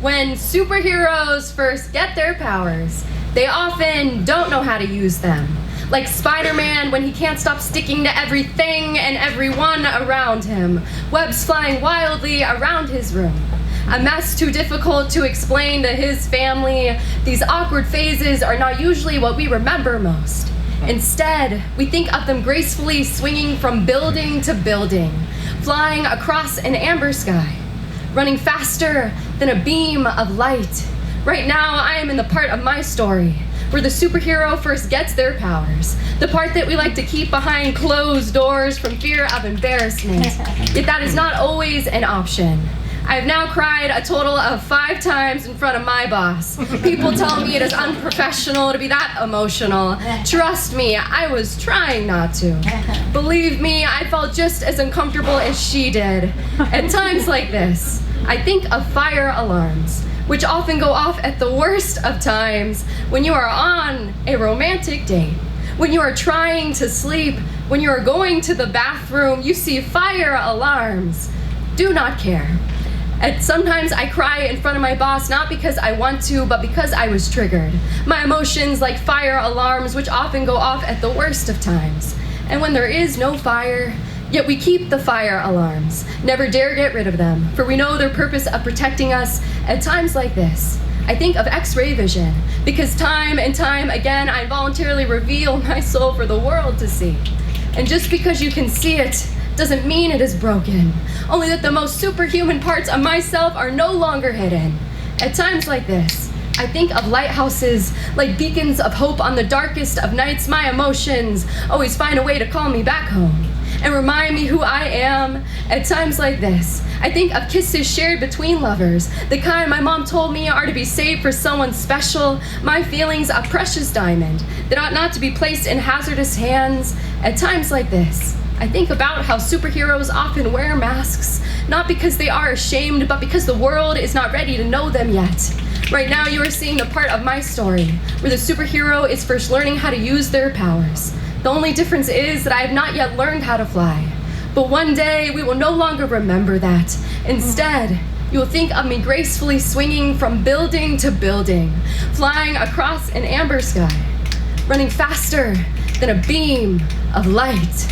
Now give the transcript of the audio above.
When superheroes first get their powers, they often don't know how to use them. Like Spider-Man when he can't stop sticking to everything and everyone around him, webs flying wildly around his room. A mess too difficult to explain to his family. These awkward phases are not usually what we remember most. Instead, we think of them gracefully swinging from building to building, flying across an amber sky, running faster than a beam of light. Right now, I am in the part of my story where the superhero first gets their powers, the part that we like to keep behind closed doors from fear of embarrassment. Yet that is not always an option. I have now cried a total of 5 times in front of my boss. People tell me it is unprofessional to be that emotional. Trust me, I was trying not to. Believe me, I felt just as uncomfortable as she did. At times like this, I think of fire alarms, which often go off at the worst of times when you are on a romantic date, when you are trying to sleep, when you are going to the bathroom, you see fire alarms. Do not care. And sometimes I cry in front of my boss, not because I want to, but because I was triggered. My emotions like fire alarms, which often go off at the worst of times. And when there is no fire, yet we keep the fire alarms, never dare get rid of them, for we know their purpose of protecting us at times like this. I think of X-ray vision, because time and time again, I involuntarily reveal my soul for the world to see. And just because you can see it, doesn't mean it is broken, only that the most superhuman parts of myself are no longer hidden. At times like this, I think of lighthouses, like beacons of hope on the darkest of nights. My emotions always find a way to call me back home and remind me who I am. At times like this, I think of kisses shared between lovers, the kind my mom told me are to be saved for someone special. My feelings a precious diamond that ought not to be placed in hazardous hands. At times like this, I think about how superheroes often wear masks, not because they are ashamed, but because the world is not ready to know them yet. Right now, you are seeing the part of my story where the superhero is first learning how to use their powers. The only difference is that I have not yet learned how to fly. But one day, we will no longer remember that. Instead, you will think of me gracefully swinging from building to building, flying across an amber sky, running faster than a beam of light.